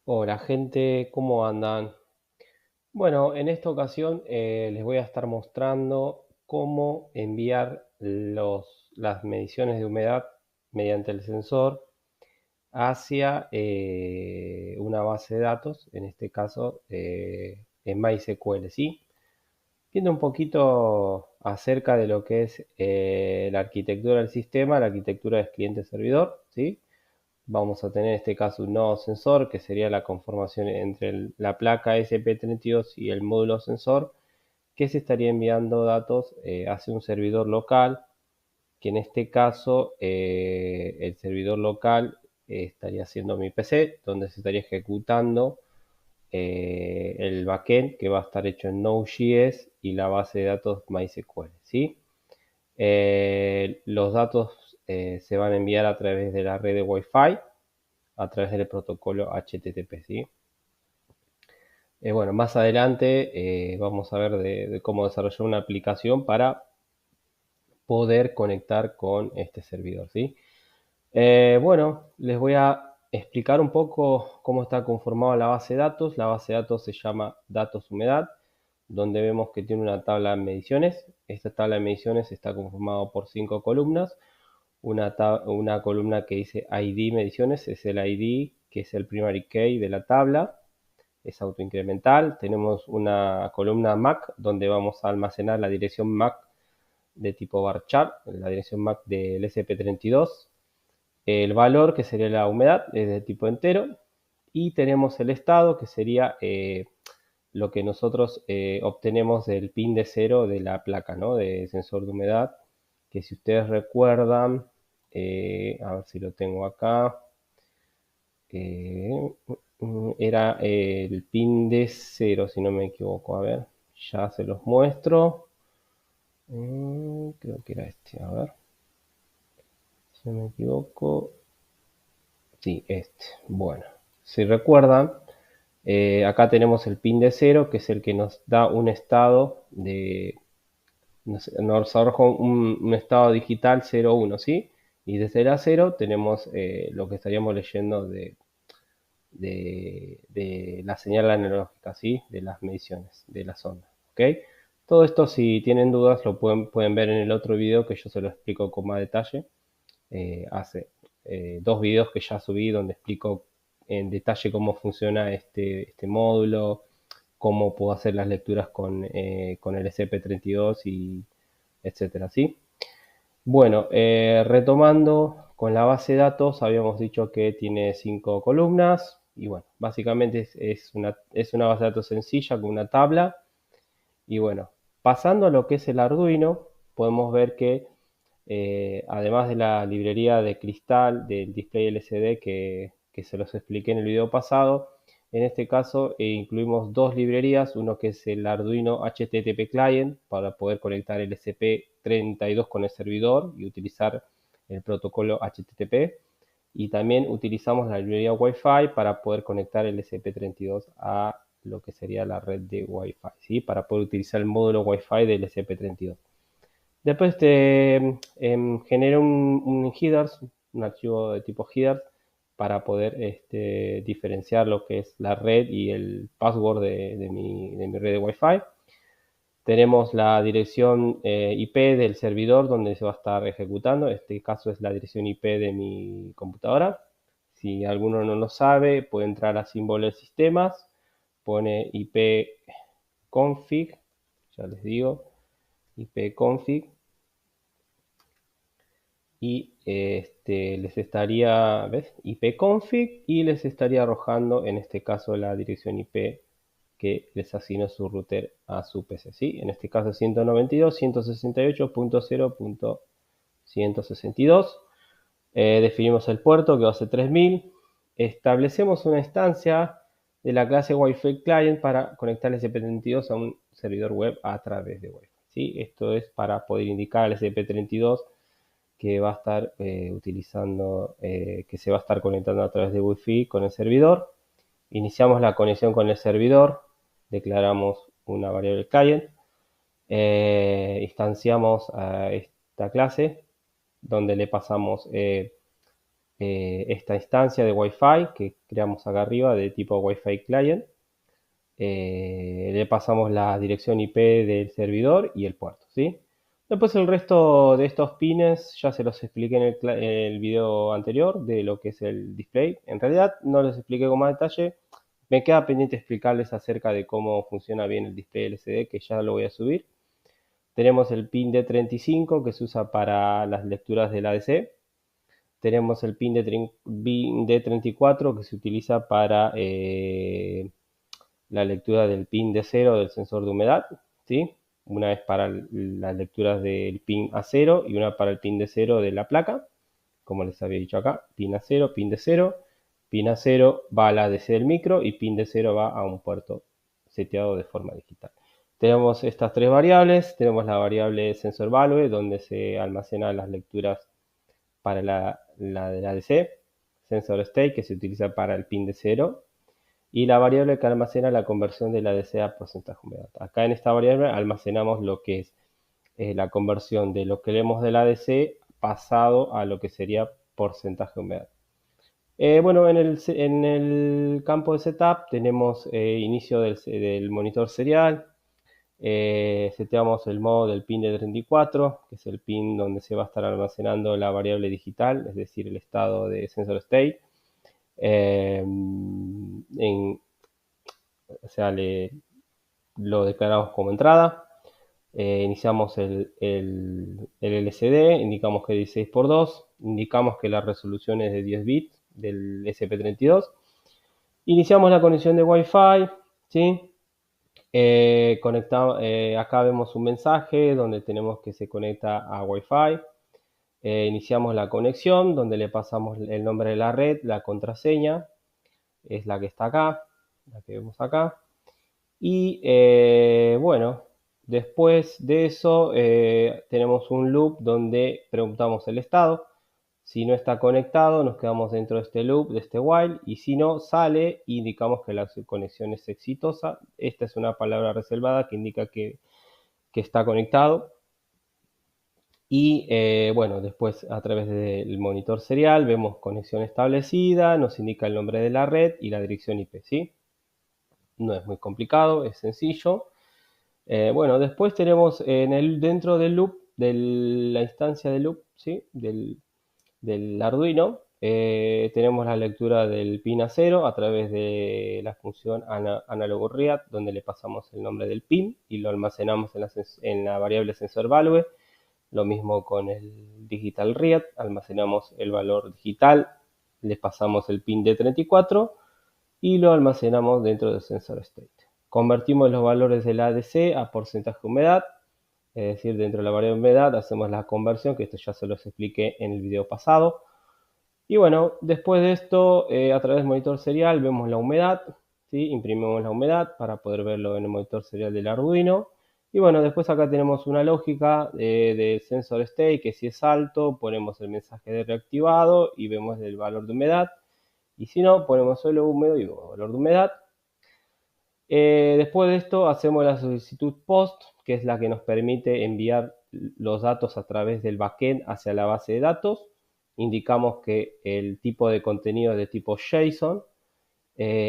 Hola gente, ¿cómo andan? Bueno, en esta ocasión les voy a estar mostrando cómo enviar las mediciones de humedad mediante el sensor hacia una base de datos, en este caso en MySQL, ¿sí? Viendo un poquito acerca de lo que es la arquitectura del sistema, la arquitectura del cliente-servidor, ¿sí? Vamos a tener en este caso un nodo sensor, que sería la conformación entre la placa SP32 y el módulo sensor, que se estaría enviando datos hacia un servidor local, que en este caso el servidor local estaría siendo mi PC, donde se estaría ejecutando el backend, que va a estar hecho en Node.js, y la base de datos MySQL, ¿sí? Los datos se van a enviar a través de la red de Wi-Fi, a través del protocolo HTTP, ¿sí? Bueno, más adelante vamos a ver de cómo desarrollar una aplicación para poder conectar con este servidor, ¿sí? Bueno, les voy a explicar un poco cómo está conformada la base de datos. La base de datos se llama datos humedad, donde vemos que tiene una tabla de mediciones. Esta tabla de mediciones está conformada por 5 columnas. Una columna que dice ID mediciones es el ID, que es el primary key de la tabla, es autoincremental. Tenemos una columna MAC donde vamos a almacenar la dirección MAC de tipo varchar, la dirección MAC del SP32. El valor, que sería la humedad, es de tipo entero. Y tenemos el estado, que sería lo que nosotros obtenemos del pin de cero de la placa, ¿no? De sensor de humedad, que si ustedes recuerdan, a ver si lo tengo acá, eh, era el pin de cero, si no me equivoco. A ver, ya se los muestro. Creo que era este, a ver, si no me equivoco. Sí, este. Bueno, si recuerdan, acá tenemos el pin de cero, que es el que nos da un estado de, nos arroja un estado digital 0,1, ¿sí? Y desde la 0 tenemos lo que estaríamos leyendo de la señal analógica, ¿sí? De las mediciones de la sonda, ¿ok? Todo esto, si tienen dudas, lo pueden ver en el otro video, que yo se lo explico con más detalle. Hace 2 videos que ya subí donde explico en detalle cómo funciona este módulo, cómo puedo hacer las lecturas con el SCP-32 y etcétera, ¿sí? Bueno, retomando con la base de datos, habíamos dicho que tiene 5 columnas y bueno, básicamente es una base de datos sencilla con una tabla. Y bueno, pasando a lo que es el Arduino, podemos ver que además de la librería de cristal del display LCD que se los expliqué en el video pasado, en este caso incluimos 2 librerías, uno que es el Arduino HTTP Client para poder conectar el SCP-32 con el servidor y utilizar el protocolo HTTP, y también utilizamos la librería Wi-Fi para poder conectar el SCP-32 a lo que sería la red de Wi-Fi, ¿sí? Para poder utilizar el módulo Wi-Fi del SCP-32. Después te genera un headers, un archivo de tipo headers, para poder diferenciar lo que es la red y el password de mi red de Wi-Fi. Tenemos la dirección IP del servidor donde se va a estar ejecutando. En este caso es la dirección IP de mi computadora. Si alguno no lo sabe, puede entrar a símbolo de sistemas, pone IP config, ya les digo, IP config, y les estaría, ¿ves? ipconfig, y les estaría arrojando en este caso la dirección IP que les asignó su router a su PC, ¿sí? En este caso 192.168.0.162. Definimos el puerto, que va a ser 3000. Establecemos una instancia de la clase Wi-Fi Client para conectar el SCP-32 a un servidor web a través de Wi-Fi, ¿sí? Esto es para poder indicar al SCP-32 que va a estar utilizando, que se va a estar conectando a través de Wi-Fi con el servidor. Iniciamos la conexión con el servidor, declaramos una variable client, instanciamos a esta clase donde le pasamos esta instancia de Wi-Fi que creamos acá arriba de tipo Wi-Fi Client. Le pasamos la dirección IP del servidor y el puerto, ¿sí? Después el resto de estos pines ya se los expliqué en el video anterior de lo que es el display. En realidad no les expliqué con más detalle. Me queda pendiente explicarles acerca de cómo funciona bien el display LCD, que ya lo voy a subir. Tenemos el pin D35 que se usa para las lecturas del ADC. Tenemos el pin D34 que se utiliza para la lectura del pin D0 del sensor de humedad, ¿sí? Una es para las lecturas del pin A0 y una para el pin D0 de la placa, como les había dicho acá, pin A0, pin D0. Pin A0 va a la ADC del micro y pin D0 va a un puerto seteado de forma digital. Tenemos estas tres variables. Tenemos la variable sensor value, donde se almacenan las lecturas para la del ADC, sensor state, que se utiliza para el pin D0, y la variable que almacena la conversión de la ADC a porcentaje de humedad. Acá en esta variable almacenamos lo que es la conversión de lo que leemos del ADC pasado a lo que sería porcentaje de humedad. Bueno, en el campo de setup tenemos inicio del monitor serial. Seteamos el modo del pin de 34, que es el pin donde se va a estar almacenando la variable digital, es decir, el estado de sensor state. O sea, lo declaramos como entrada. Iniciamos el LCD, indicamos que es 16x2, indicamos que la resolución es de 10 bits del SP32. Iniciamos la conexión de Wi-Fi, ¿sí? Acá vemos un mensaje donde tenemos que se conecta a Wi-Fi. Iniciamos la conexión donde le pasamos el nombre de la red, la contraseña, es la que está acá, la que vemos acá. Y bueno, después de eso tenemos un loop donde preguntamos el estado. Si no está conectado, nos quedamos dentro de este loop, de este while, y si no, sale, indicamos que la conexión es exitosa. Esta es una palabra reservada que indica que está conectado. Y bueno, después a través del monitor serial vemos conexión establecida, nos indica el nombre de la red y la dirección IP, ¿sí? No es muy complicado, es sencillo. Bueno, después tenemos dentro del loop, de la instancia de loop, ¿sí? Del Arduino, tenemos la lectura del pin A0 a través de la función analog_read, donde le pasamos el nombre del pin y lo almacenamos en la variable sensor value. Lo mismo con el digital read, almacenamos el valor digital, le pasamos el pin D34 y lo almacenamos dentro del sensor state. Convertimos los valores del ADC a porcentaje de humedad, es decir, dentro de la variable humedad hacemos la conversión, que esto ya se los expliqué en el video pasado. Y bueno, después de esto, a través del monitor serial vemos la humedad, ¿sí? Imprimimos la humedad para poder verlo en el monitor serial del Arduino. Y bueno, después acá tenemos una lógica de sensor state, que si es alto, ponemos el mensaje de reactivado y vemos el valor de humedad. Y si no, ponemos solo húmedo y vemos el valor de humedad. Después de esto hacemos la solicitud POST, que es la que nos permite enviar los datos a través del backend hacia la base de datos. Indicamos que el tipo de contenido es de tipo JSON.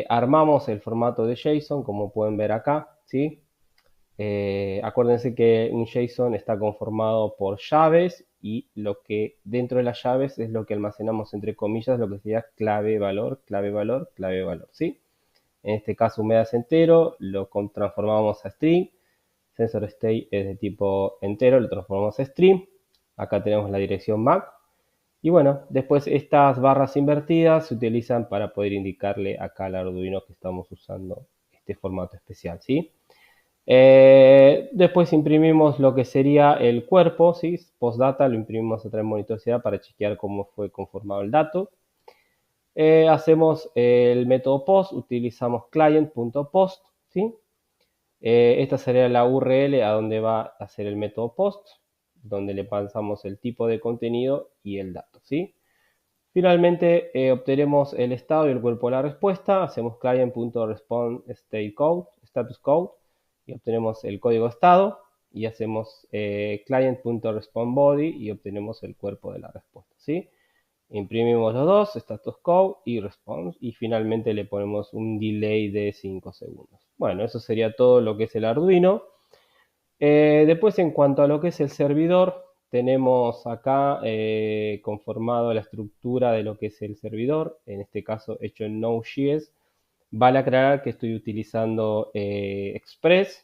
Armamos el formato de JSON, como pueden ver acá, ¿sí? Acuérdense que un JSON está conformado por llaves y lo que dentro de las llaves es lo que almacenamos entre comillas, lo que sería clave, valor, clave, valor, clave, valor, ¿sí? En este caso humedad es entero, lo transformamos a string. Sensor state es de tipo entero, lo transformamos a string. Acá tenemos la dirección MAC. Y bueno, después estas barras invertidas se utilizan para poder indicarle acá al Arduino que estamos usando este formato especial, ¿sí? Después imprimimos lo que sería el cuerpo, ¿sí? Postdata lo imprimimos a través de monitorización para chequear cómo fue conformado el dato. Hacemos el método post, utilizamos client.post, ¿sí? Esta sería la URL a donde va a hacer el método post, donde le pasamos el tipo de contenido y el dato, ¿sí? Finalmente obtenemos el estado y el cuerpo de la respuesta, hacemos client.response_status code y obtenemos el código estado y hacemos client.response_body y obtenemos el cuerpo de la respuesta, ¿sí? Imprimimos los dos, status code y response, y finalmente le ponemos un delay de 5 segundos. Bueno, eso sería todo lo que es el Arduino. Después, en cuanto a lo que es el servidor, tenemos acá conformado la estructura de lo que es el servidor, en este caso hecho en Node.js. Vale aclarar que estoy utilizando Express.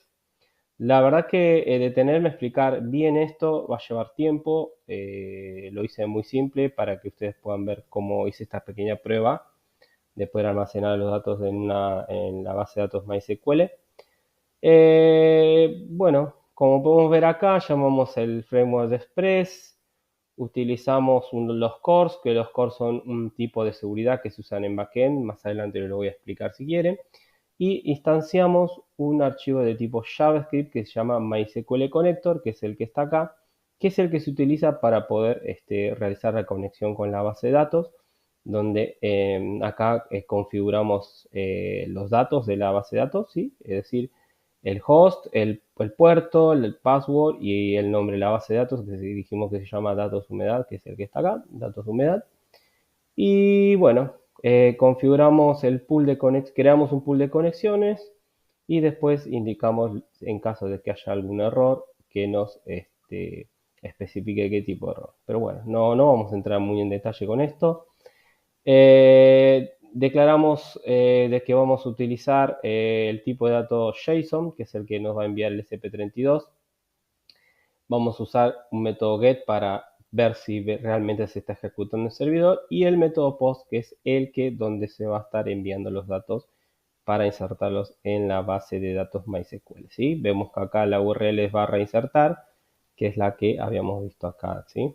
La verdad que detenerme a explicar bien esto va a llevar tiempo. Lo hice muy simple para que ustedes puedan ver cómo hice esta pequeña prueba de poder almacenar los datos en la base de datos MySQL. Bueno, como podemos ver acá, llamamos el framework de Express. Utilizamos los cores, que los cores son un tipo de seguridad que se usan en backend. Más adelante lo voy a explicar si quieren. Y instanciamos un archivo de tipo JavaScript que se llama MySQL Connector, que es el que está acá, que es el que se utiliza para poder realizar la conexión con la base de datos, donde acá configuramos los datos de la base de datos, ¿sí? Es decir, el host, el puerto, el password y el nombre de la base de datos, que dijimos que se llama datos humedad, que es el que está acá, datos humedad. Y bueno, configuramos el pool de conexiones, creamos un pool de conexiones y después indicamos en caso de que haya algún error que nos especifique qué tipo de error. Pero bueno, no vamos a entrar muy en detalle con esto. Declaramos de que vamos a utilizar el tipo de datos JSON, que es el que nos va a enviar el SP32. Vamos a usar un método get para ver si realmente se está ejecutando el servidor y el método post, que es donde se va a estar enviando los datos para insertarlos en la base de datos MySQL, ¿sí? Vemos que acá la URL es /insertar, que es la que habíamos visto acá, ¿sí?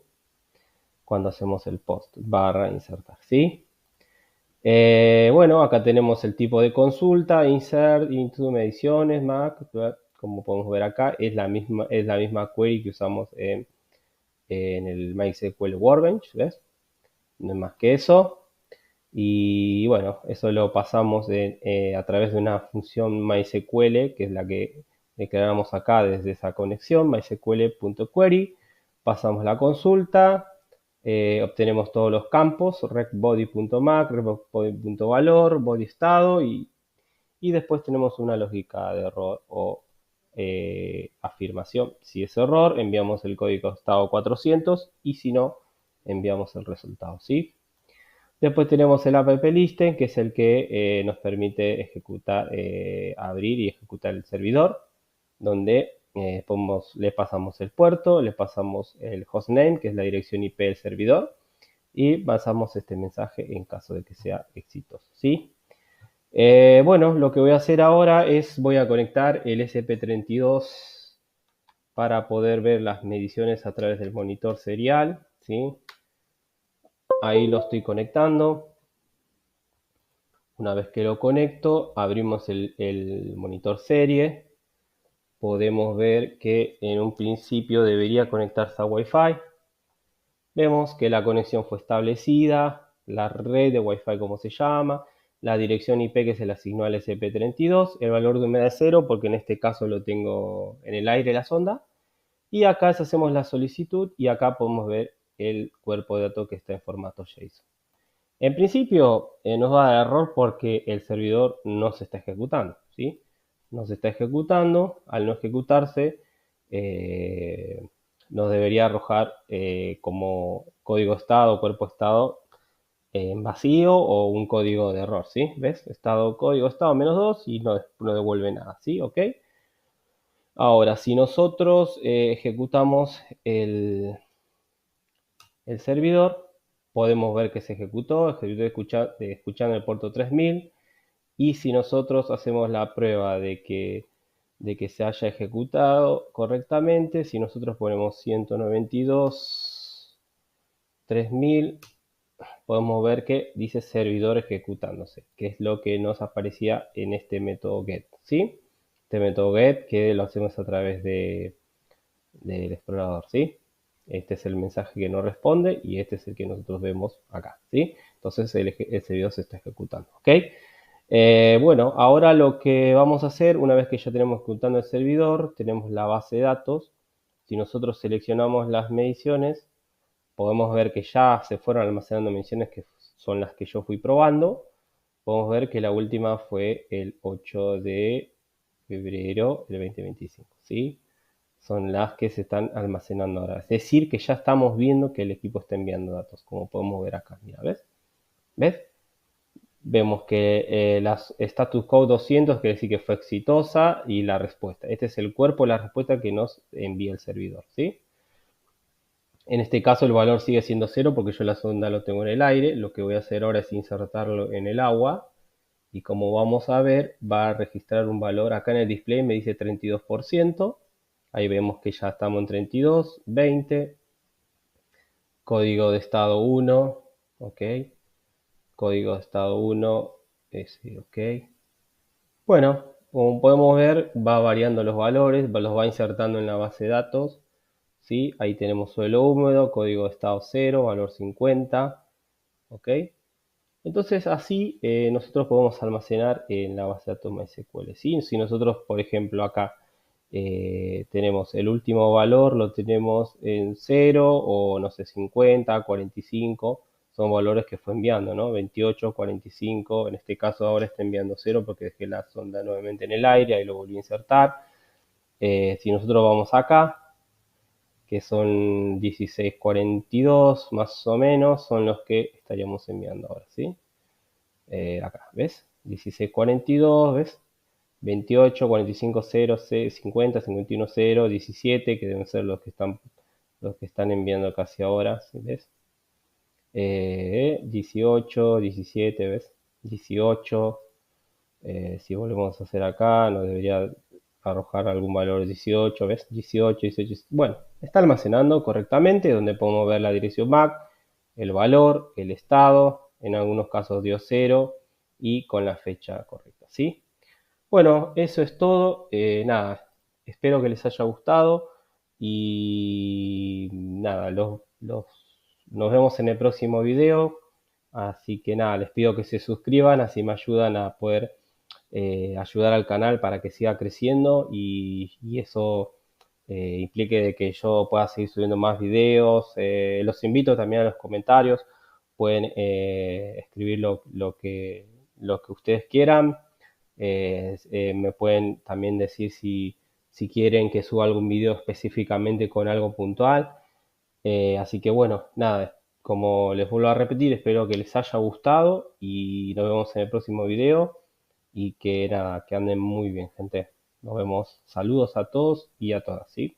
Cuando hacemos el post, /insertar, ¿sí? Bueno, acá tenemos el tipo de consulta, insert into mediciones, Mac, como podemos ver acá, es la misma query que usamos en el MySQL Workbench, ¿ves? No es más que eso. Y bueno, eso lo pasamos a través de una función MySQL, que es la que declaramos acá desde esa conexión, mysql.query. Pasamos la consulta, obtenemos todos los campos, recbody.mac, recbody.valor, body estado y después tenemos una lógica de error o afirmación. Si es error, enviamos el código estado 400 y si no, enviamos el resultado, ¿sí? Después tenemos el app listen, que es el que nos permite ejecutar, abrir y ejecutar el servidor, donde le pasamos el puerto, le pasamos el hostname, que es la dirección IP del servidor, y pasamos este mensaje en caso de que sea exitoso, ¿sí? Bueno, lo que voy a hacer ahora es voy a conectar el SP32 para poder ver las mediciones a través del monitor serial, ¿sí? Ahí lo estoy conectando. Una vez que lo conecto, abrimos el monitor serie. Podemos ver que en un principio debería conectarse a Wi-Fi. Vemos que la conexión fue establecida, la red de Wi-Fi como se llama, la dirección IP que se le asignó al SP32, el valor de humedad es 0 porque en este caso lo tengo en el aire la sonda. Y acá hacemos la solicitud y acá podemos ver el cuerpo de datos que está en formato JSON. En principio nos va a dar error porque el servidor no se está ejecutando, ¿sí? No se está ejecutando, al no ejecutarse nos debería arrojar como código estado, cuerpo estado en vacío o un código de error, ¿sí? ¿Ves? Código estado -2 y no devuelve nada, ¿sí? ¿Ok? Ahora, si nosotros ejecutamos el servidor, podemos ver que se ejecutó escuchando el puerto 3000 y si nosotros hacemos la prueba de que se haya ejecutado correctamente, si nosotros ponemos 192.3000, podemos ver que dice servidor ejecutándose, que es lo que nos aparecía en este método get, ¿sí? Este método get que lo hacemos a través del explorador, ¿sí? Este es el mensaje que no responde y este es el que nosotros vemos acá, ¿sí? Entonces el servidor se está ejecutando, ¿ok? Bueno, ahora lo que vamos a hacer, una vez que ya tenemos ejecutando el servidor, tenemos la base de datos. Si nosotros seleccionamos las mediciones, podemos ver que ya se fueron almacenando mediciones que son las que yo fui probando. Podemos ver que la última fue el 8 de febrero del 2025, ¿sí? Son las que se están almacenando ahora. Es decir, que ya estamos viendo que el equipo está enviando datos, como podemos ver acá. Mira, ¿ves? ¿Ves? Vemos que la status code 200 quiere decir que fue exitosa y la respuesta. Este es el cuerpo de la respuesta que nos envía el servidor, ¿sí? En este caso el valor sigue siendo 0 porque yo la sonda lo tengo en el aire. Lo que voy a hacer ahora es insertarlo en el agua. Y como vamos a ver, va a registrar un valor. Acá en el display me dice 32%. Ahí vemos que ya estamos en 32, 20. Código de estado 1. Ok. Código de estado 1. Ese, ok. Bueno, como podemos ver, va variando los valores. Los va insertando en la base de datos. ¿Sí? Ahí tenemos suelo húmedo, código de estado 0, valor 50. ¿Ok? Entonces así nosotros podemos almacenar en la base de datos MySQL. ¿Sí? Si nosotros, por ejemplo, acá tenemos el último valor, lo tenemos en 0 o no sé, 50, 45, son valores que fue enviando, ¿no? 28, 45, en este caso ahora está enviando 0 porque dejé la sonda nuevamente en el aire, ahí lo volví a insertar. Si nosotros vamos acá, que son 1642 más o menos, son los que estaríamos enviando ahora, ¿sí? Acá, ¿ves? 1642, ¿ves? 28, 45, 0, 50, 51, 0, 17, que deben ser los que están enviando casi ahora, ¿sí? ¿Ves? 18, 17, ¿ves? 18, si volvemos a hacer acá, nos debería arrojar algún valor 18, ¿ves? 18, 18, bueno, está almacenando correctamente, donde podemos ver la dirección MAC, el valor, el estado, en algunos casos dio 0 y con la fecha correcta, ¿sí? Bueno, eso es todo. Nada, espero que les haya gustado y nada, nos vemos en el próximo video. Así que nada, les pido que se suscriban, así me ayudan a poder ayudar al canal para que siga creciendo y eso implique de que yo pueda seguir subiendo más videos. Los invito también a los comentarios, pueden escribir lo que ustedes quieran. Me pueden también decir si quieren que suba algún video específicamente con algo puntual. Así que bueno, nada, como les vuelvo a repetir, espero que les haya gustado y nos vemos en el próximo video y que nada, que anden muy bien, gente. Nos vemos. Saludos a todos y a todas, ¿sí?